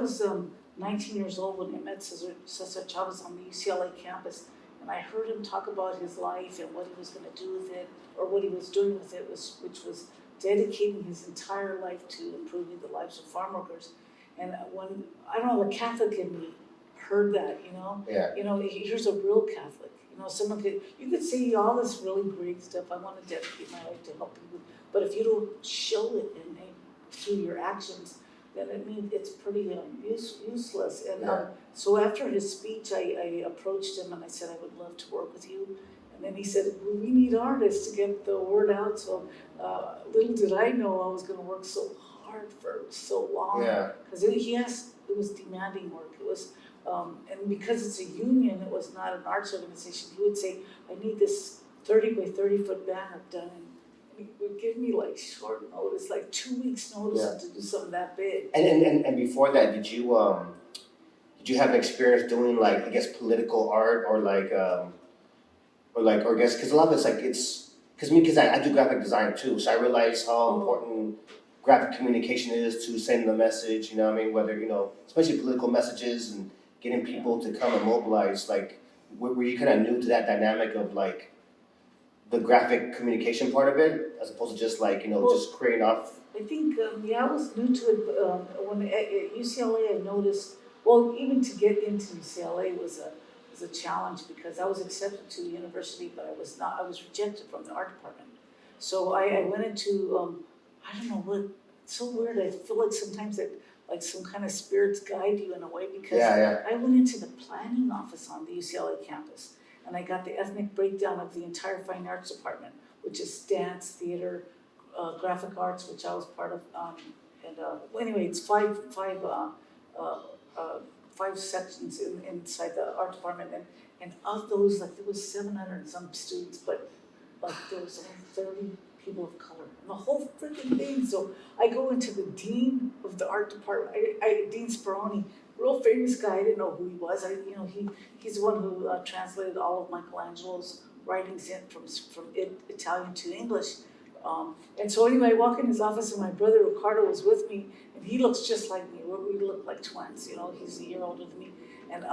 was 19 years old when I met Cesar Chavez on the UCLA campus, and I heard him talk about his life and what he was going to do with it, or what he was doing with it, which was dedicating his entire life to improving the lives of farm workers. And when, I don't know, the Catholic in me heard that, Yeah. Here's a real Catholic. You could say all this really great stuff. I want to dedicate my life to help people, but if you don't show it through your actions, then it means it's pretty useless. And so after his speech, I approached him and I said, I would love to work with you. And then he said, well, we need artists to get the word out. So little did I know I was going to work so hard for so long. Because it was demanding work. It was, and because it's a union, it was not an arts organization. He would say, I need this 30 by 30 foot banner done. And he would give me like short notice, like 2 weeks notice to do something that big. And before that, did you have experience doing like, I guess, political art or I guess, because a lot of it's like, because I do graphic design too, so I realize how important graphic communication is to send the message, whether, especially political messages and getting people to come and mobilize, like, were you kind of new to that dynamic of like the graphic communication part of it, as opposed to just like, just creating off? I think, I was new to it, but when at UCLA I noticed, well, even to get into UCLA was a challenge because I was accepted to the university, but I was rejected from the art department. So I went into, I don't know what, it's so weird, I feel like sometimes that like some kind of spirits guide you in a way, because I went into the planning office on the UCLA campus and I got the ethnic breakdown of the entire fine arts department, which is dance, theater, graphic arts, which I was part of, anyway, it's five sections inside the art department, and of those, like there was 700 and some students, but like there was only 30 people of color, and the whole freaking thing. So I go into the dean of the art department, Dean Speroni, real famous guy. I didn't know who he was. He's the one who translated all of Michelangelo's writings in from Italian to English. And so anyway, I walk in his office and my brother Ricardo was with me, and he looks just like me. We look like twins, he's a year older than me. And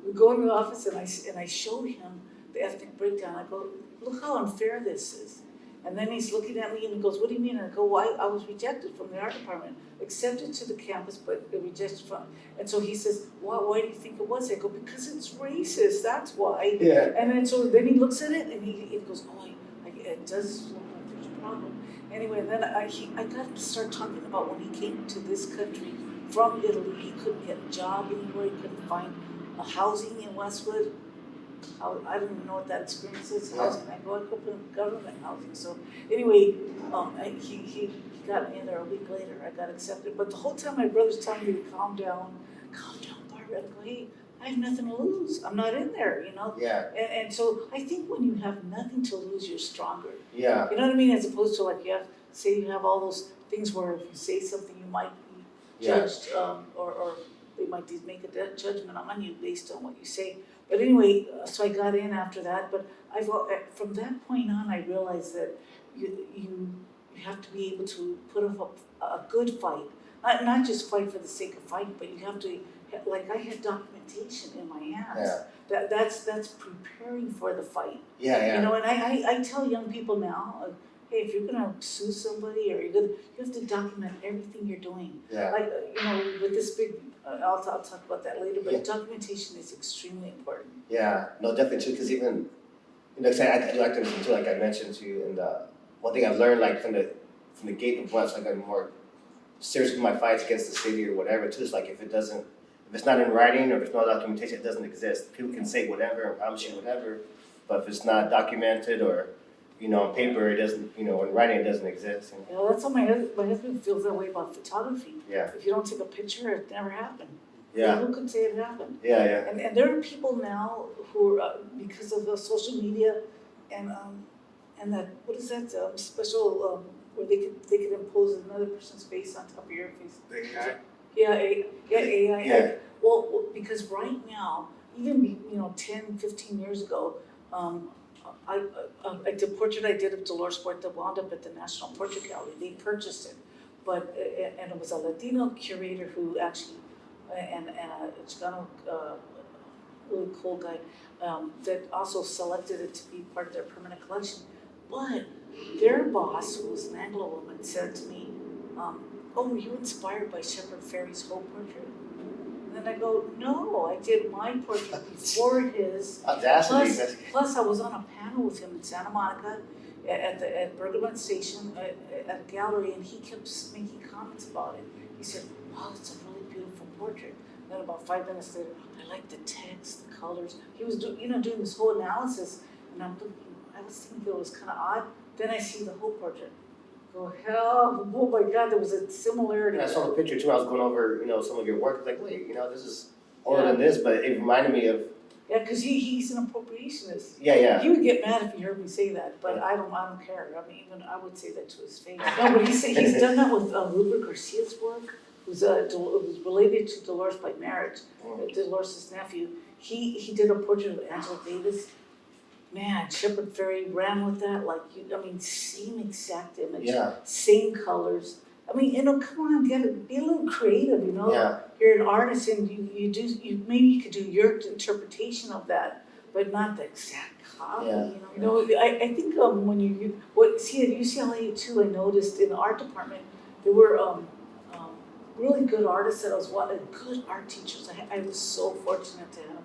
we go in the office and I showed him the ethnic breakdown. I go, look how unfair this is. And then he's looking at me and he goes, what do you mean? And I go, well, I was rejected from the art department, accepted to the campus, but rejected from. And so he says, why do you think it was? I go, because it's racist, that's why. Yeah. And then he looks at it and he goes, oh, it does look like there's a problem. Anyway, then I got him to start talking about when he came to this country from Italy, he couldn't get a job anywhere, he couldn't find a housing in Westwood. I don't even know what that experience is, housing. I grew up in government housing. So anyway, he got me in there a week later. I got accepted. But the whole time my brother's telling me to calm down, Barbara. I go, hey, I have nothing to lose. I'm not in there, Yeah. And so I think when you have nothing to lose, you're stronger. Yeah. You know what I mean? As opposed to like you have all those things where if you say something, you might be judged, or they might make a judgment on you based on what you say. But anyway, so I got in after that. But from that point on, I realized that you have to be able to put up a good fight, not just fight for the sake of fighting, but you have to. Like I had documentation in my hands. Yeah. That's preparing for the fight. Yeah. And I tell young people now, hey, if you're gonna sue somebody or you have to document everything you're doing. Yeah. Like with this big, I'll talk about that later. But documentation is extremely important. Yeah, no, definitely too. Because even, I do activism too. Like I mentioned to you, and one thing I've learned, like from the gate of once I got more serious with my fights against the city or whatever too. Is like if it's not in writing or if it's no documentation, it doesn't exist. People can say whatever and promise you whatever, but if it's not documented or, on paper, it doesn't, in writing, it doesn't exist. Yeah, that's how my husband feels that way about photography. Yeah. If you don't take a picture, it never happened. Yeah. Who could say it happened? Yeah. And there are people now who are, because of the social media and that, what is that special, where they could impose another person's face on top of your face. AI. AI. Yeah. Well, because right now, even 10, 15 years ago, the portrait I did of Dolores Puerta wound up at the National Portrait Gallery. They purchased it, and it was a Latino curator who actually and a Chicano, really cool guy, that also selected it to be part of their permanent collection. But their boss, who was an Anglo woman, said to me, "Oh, were you inspired by Shepard Fairey's whole portrait?" And then I go, "No, I did my portrait before his." Audacity. Plus, I was on a panel with him in Santa Monica at Bergman Station at a gallery, and he kept making comments about it. He said, "Wow, it's a really beautiful portrait." Then about 5 minutes later, "I like the text, the colors." He was doing this whole analysis, and I was thinking it was kind of odd. Then I see the whole portrait. Go, hell, oh my God, there was a similarity. And I saw the picture too. I was going over, some of your work. I was like, wait, this is older than this, but it reminded me of. Yeah, because he's an appropriationist. Yeah. He would get mad if he heard me say that, but I don't care. I mean, even I would say that to his face. No, but he's done that with Rupert Garcia's work, who's related to Dolores by marriage, Dolores' nephew. He did a portrait of Angela Davis. Man, Shepard Fairey ran with that same exact image, same colors. I mean, come on, be a little creative, Yeah. You're an artist, and maybe you could do your interpretation of that, but not the exact copy. Yeah. I think when at UCLA too, I noticed in the art department there were really good artists that I was good art teachers. I was so fortunate to have.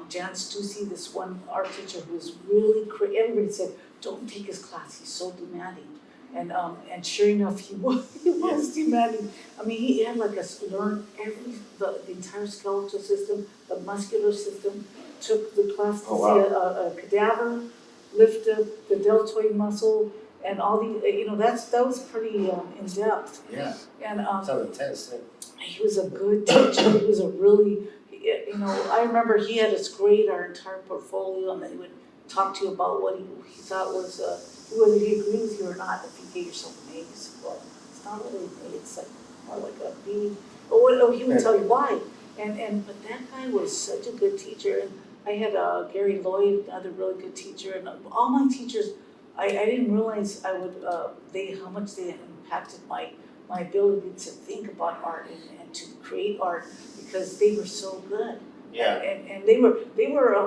Jan Stussy, this one art teacher who was really everybody said, "Don't take his class, he's so demanding." And sure enough, he was demanding. I mean, he had learned the entire skeletal system, the muscular system, took the class to see a cadaver, lifted the deltoid muscle, and all that was pretty in depth. Yeah. And sounds intense. he was a good teacher. He was a really, I remember he had us grade our entire portfolio, and then he would talk to you about what he thought was, whether he agreed with you or not. If you gave yourself an A, he said, "Well, it's not really an A, it's more like a B." Or he would tell you why. But that guy was such a good teacher. And I had Gary Lloyd, another really good teacher, and all my teachers. I didn't realize how much they impacted my ability to think about art and to create art, because they were so good. Yeah. And they were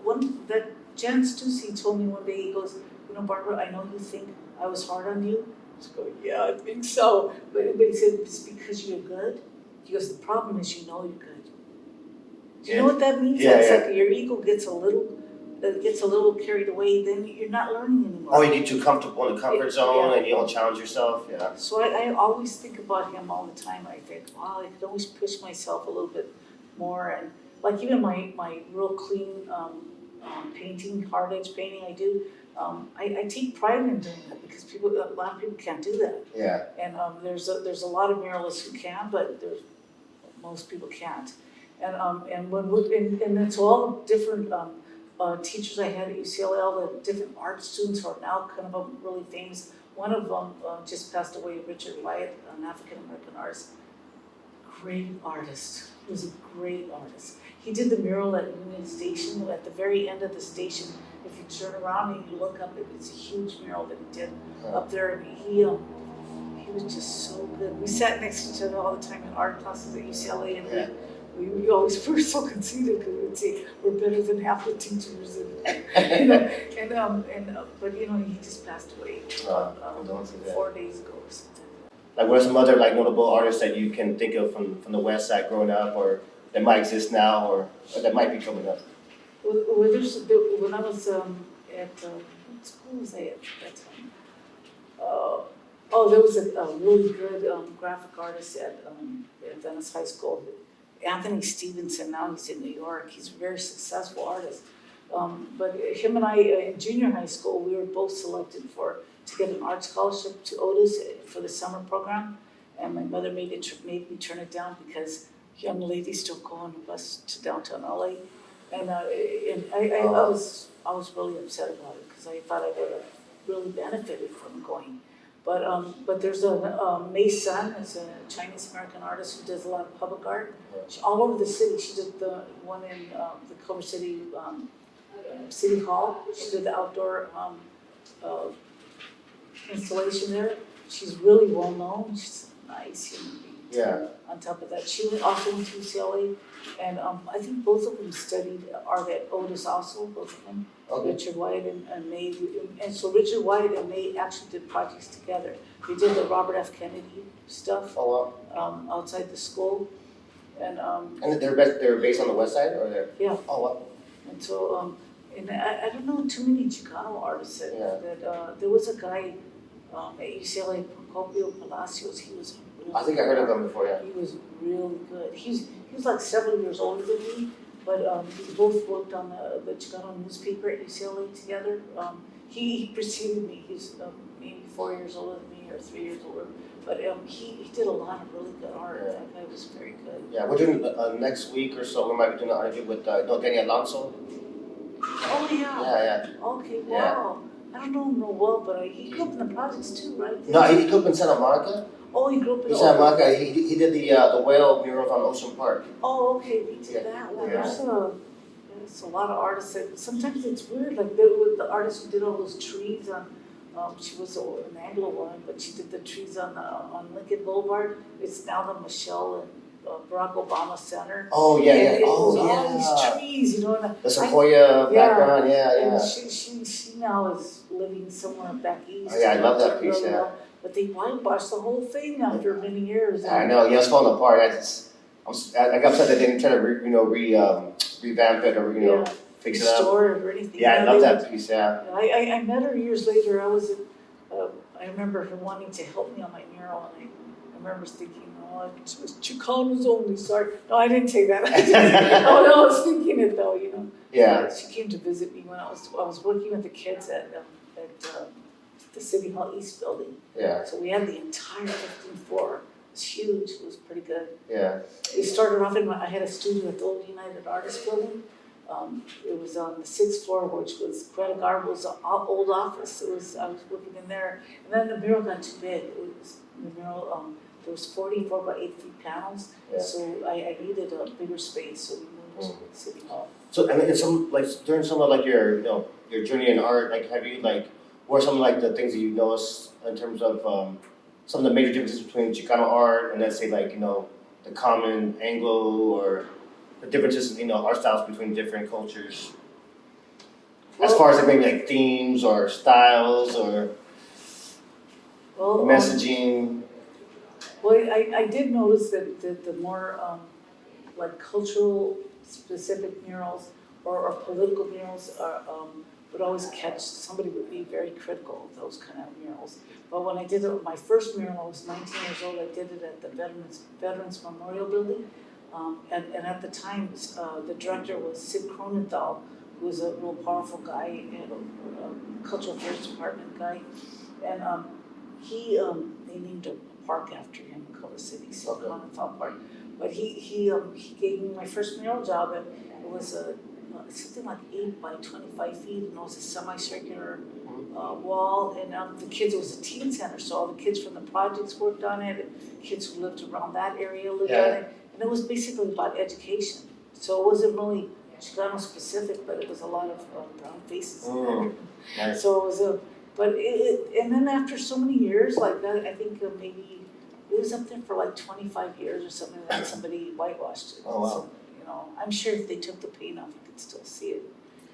one that Jan Stussy told me one day. He goes, "Barbara, I know you think I was hard on you." I was going, "Yeah, I think so." But he said, "It's because you're good." He goes, "The problem is you're good." Do you know what that means? Yeah, It's like your ego gets a little carried away, then you're not learning anymore. Oh, you get too comfortable in the comfort zone and you don't challenge yourself. Yeah. So I always think about him all the time. I think, wow, I could always push myself a little bit more. And even my real clean painting, hard edge painting I do, I take pride in doing that, because a lot of people can't do that. Yeah. And there's a lot of muralists who can, but most people can't. And so all the different teachers I had at UCLA, all the different art students who are now kind of really famous. One of them just passed away, Richard Wyatt, an African-American artist. Great artist. He was a great artist. He did the mural at Union Station. At the very end of the station, if you turn around and you look up, it's a huge mural that he did up there. And he was just so good. We sat next to each other all the time in art classes at UCLA, and we always were so conceited, because we would say we're better than half the teachers, but he just passed away 4 days ago or something. What are some other notable artists that you can think of from the West Side growing up, or that might exist now, or that might be coming up? When I was at what school was I at that time? There was a really good graphic artist at Venice High School. Anthony Stevenson, now he's in New York. He's a very successful artist. But him and I, in junior high school, we were both selected to get an art scholarship to Otis for the summer program. And my mother made me turn it down, because young ladies don't go on the bus to downtown LA. And I was really upset about it, because I thought I would have really benefited from going. But there's Mei Sun, is a Chinese American artist who does a lot of public art. All over the city. She did the one in the Culver City City Hall. She did the outdoor installation there. She's really well known. She's a nice human being. Yeah. On top of that, she also went to UCLA, and I think both of them studied art at Otis also, both of them. Okay. Richard White and May, and so Richard White and May actually did projects together. They did the Robert F. Kennedy stuff Oh outside the school, and wow. And they're based on the west side, or they're? yeah. Oh wow. And so and I don't know too many Chicano artists that there was a guy at UCLA, Procopio Palacios. He was. Really I think I heard of him before. Yeah. He was really good. He was like several years older than me, but we both worked on the Chicano newspaper at UCLA together. He preceded me. He's maybe 4 years older than me or 3 years older. But he did a lot of really good art. Yeah. That guy was very good. Yeah, we're doing next week or so. We might be doing an interview with Danny Alonso. Oh yeah. Yeah. Okay. Wow. I don't know him real well, but he grew up in the projects too, right? No, he grew up in Santa Monica. Oh, he grew up in Santa Monica. He did the whale murals on Ocean Park. Oh, okay. He did that one. Yeah. There's a lot of artists that sometimes it's weird. Like the artist who did all those trees on. She was an Anglo woman, but she did the trees on Lincoln Boulevard. It's now the Michelle and Barack Obama Center. Oh yeah, yeah. And Oh yeah. all these trees, you know. And the sequoia background, yeah. And she now is living somewhere back east. Oh yeah, I love that piece, yeah. But they whitewashed the whole thing after many years. I know, yeah, it's falling apart. I got upset that they didn't try to revamp it or fix it up. Restore it or anything. Yeah, I love that piece. Yeah. I met her years later. I remember her wanting to help me on my mural, and I remember thinking, oh, it was Chicanos only. Sorry, no, I didn't say that. Oh no, I was thinking it though, you know. Yeah. She came to visit me when I was working with the kids at the City Hall East building. Yeah. So we had the entire 15th floor. It was huge. It was pretty good. Yeah. We started off I had a studio at the old United Artists building. It was on the 6th floor, which was Greta Garbo's old office. I was working in there, and then the mural got too big. There was 44 by 8 feet panels, so I needed a bigger space, so we moved to City Hall. So I mean, during some of your journey in art, have you what are some of the things that you noticed in terms of some of the major differences between Chicano art and let's say the common Anglo or the differences in art styles between different cultures, as far as maybe themes or styles or messaging? Well, I did notice that the more cultural specific murals or political murals would always somebody would be very critical of those kind of murals. But when I did my first mural, I was 19 years old. I did it at the Veterans Memorial Building. And at the time, the director was Sid Cronenthal, who was a real powerful guy, a cultural affairs department guy, and they named a park after him in Culver City, Sid Cronenthal Park. But he gave me my first mural job, and it was something like 8 by 25 feet, and it was a semicircular wall. And the kids, it was a teen center, so all the kids from the projects worked on it, and kids who lived around that area lived on it. And it was basically about education. So it wasn't really Chicano specific, but it was a lot of brown faces. Nice. So it was and then after so many years like that, I think maybe it was up there for 25 years or something that somebody whitewashed it. Oh wow. So, I'm sure if they took the paint off, you could still see it.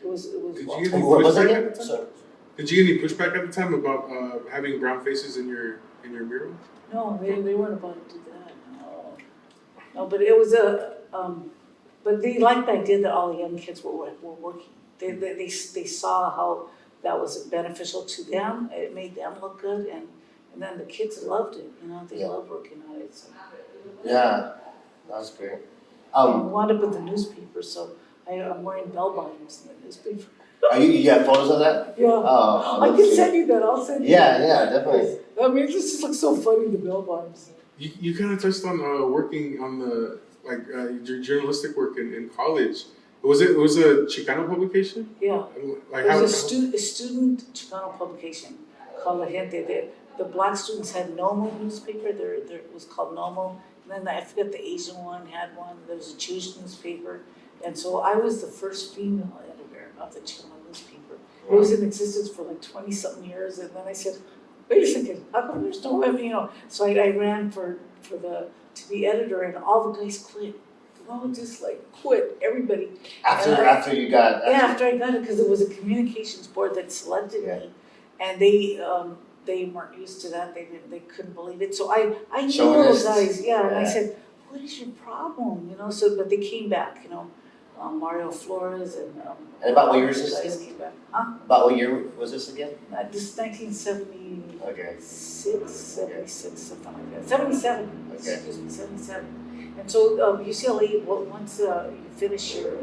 It was. Did you get any pushback at the time about having brown faces in your mural? No, they weren't about to do that. No, but it was but they liked the idea that all the young kids were working. They saw how that was beneficial to them. It made them look good, and then the kids loved it. They loved working on it. So. Yeah, that's great. I wound up with the newspaper, so I'm wearing bell bottoms in the newspaper. You have photos of that? Yeah. Oh, I can send you that. I'll send you. Yeah, definitely. I mean, it just looks so funny, the bell bottoms. You kind of touched on working on the your journalistic work in college. Was it a Chicano publication? Yeah. It was a student Chicano publication called La Gente. The black students had Nomo newspaper. It was called Nomo. And then I forget the Asian one had one. There was a Jewish newspaper. And so I was the first female editor of the Chicano newspaper. It was in existence for 20-something years. And then I said, wait a second, how come there's no women? So I ran for the to be editor, and all the guys quit. They all just like quit, everybody. After you got. Yeah, after I got it, because it was a communications board that selected me, and they weren't used to that. They couldn't believe it. So I knew all those guys. Yeah, and I said, "What is your problem?" You know. So, but they came back. You know, Mario Flores and. And about what year was this guys again? came back. Huh? About what year was this again? This is 1970. Okay. 76, something like that. 77. Okay. Excuse me, 77. And so UCLA, once you finish your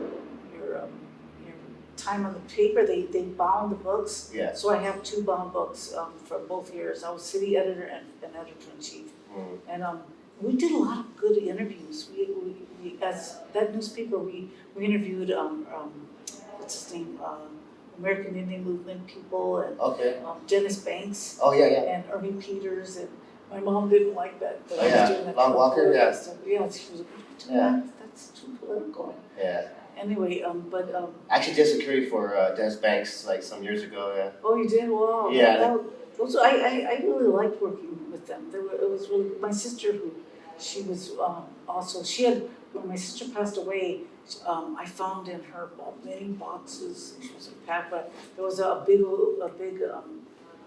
time on the paper, they bound the books. Yeah. So I have 2 bound books for both years. I was city editor and editor in chief. Mm. And we did a lot of good interviews. We as that newspaper, we interviewed what's his name, American Indian Movement people, and Dennis Banks. Oh yeah. And Ernie Peters, and my mom didn't like that. Oh yeah. Long Walker. Yeah. Yeah, she was like, that's too political. Yeah. Anyway, I actually did security for Dennis Banks like some years ago. Yeah. Oh, you did? Wow. Yeah. Those I really liked working with them. It was really good. My sister, she was also, when my sister passed away, I found in her many boxes, she was a pack, but there was a big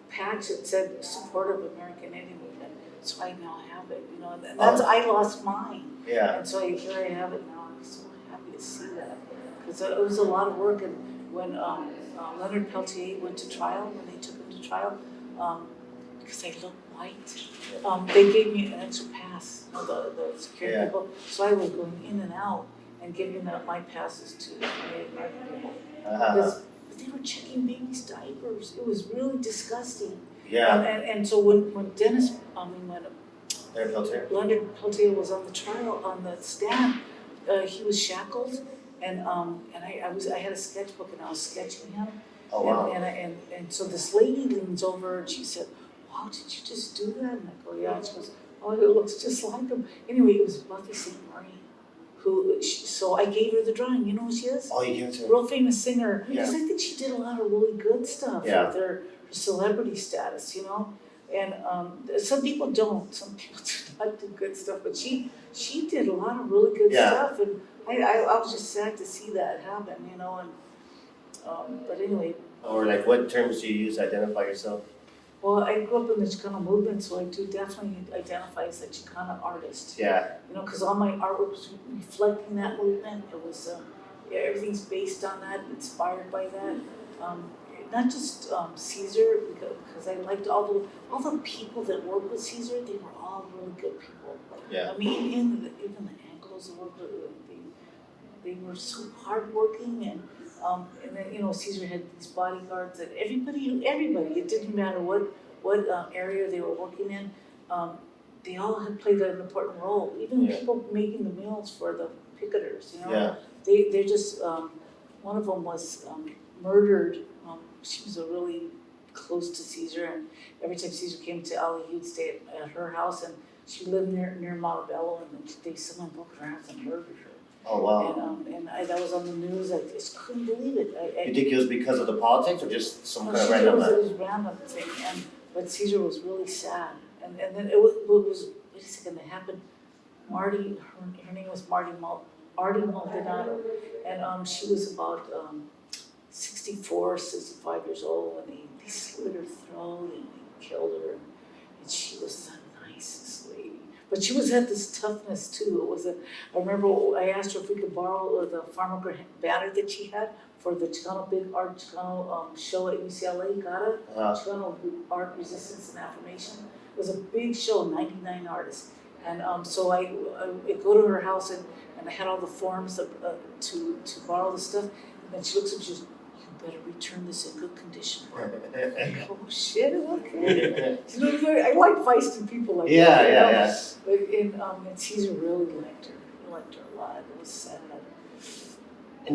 patch that said support of American Indian Movement. So I now have it, you know, and that's, I lost mine. Yeah. And so here I have it now. I'm so happy to see that. Because it was a lot of work, and when Leonard Peltier went to trial, when they took him to trial, because I looked white, they gave me an extra pass, you know, the security people. So I was going in and out and giving my passes to Native American people. Because they were checking babies' diapers. It was really disgusting. Yeah. And so when Leonard Peltier was on the trial, on the stand, he was shackled, and I had a sketchbook and I was sketching him. Oh wow. And so this lady leans over and she said, "Wow, did you just do that?" And I go, "Yeah." And she goes, "Oh, it looks just like him." Anyway, it was Buffy St. Marie, so I gave her the drawing. You know who she is? Oh, you gave it to her? Real famous singer. Yeah. Because I think she did a lot of really good stuff with her celebrity status, you know. And some people don't. Some people do not do good stuff, but she did a lot of really good stuff, and I was just sad to see that happen, you know. And but anyway. Or like, what terms do you use to identify yourself? Well, I grew up in the Chicano movement, so I do definitely identify as a Chicana artist. Yeah. You know, because all my artwork was reflecting that movement. It was, everything's based on that, inspired by that. Not just Cesar, because I liked all the people that worked with Cesar. They were all really good people. Yeah. I mean, even the Anglos that worked with, they were so hardworking, and then, you know, Cesar had these bodyguards that everybody, it didn't matter what area they were working in, they all had played an important role. Even people making the meals for the picketers, you know. Yeah. They just, one of them was murdered. She was really close to Cesar, and every time Cesar came to LA, he'd stay at her house, and she lived near Montebello, and someone broke her house and murdered her. Oh wow. And that was on the news. I just couldn't believe it. You think it was because of the politics, or just some kind of random? random? It was random thing, but Cesar was really sad. And then it was wait a second, it happened. Marty, her name was Artie Maldonado, and she was about 64, 65 years old, and they slit her throat and they killed her, and she was the nicest lady. But she had this toughness too. I remember I asked her if we could borrow the Farmer banner that she had for the Chicano Big Art Chicano show at UCLA, Chicano Art Resistance and Affirmation. It was a big show, 99 artists. And so I go to her house, and I had all the forms to borrow the stuff. And then she looks at me, she goes, "You better return this in good condition." Oh shit, okay. You know, I like feisty people like that. Yeah. But and Cesar really liked her. He liked her a lot. It was sad.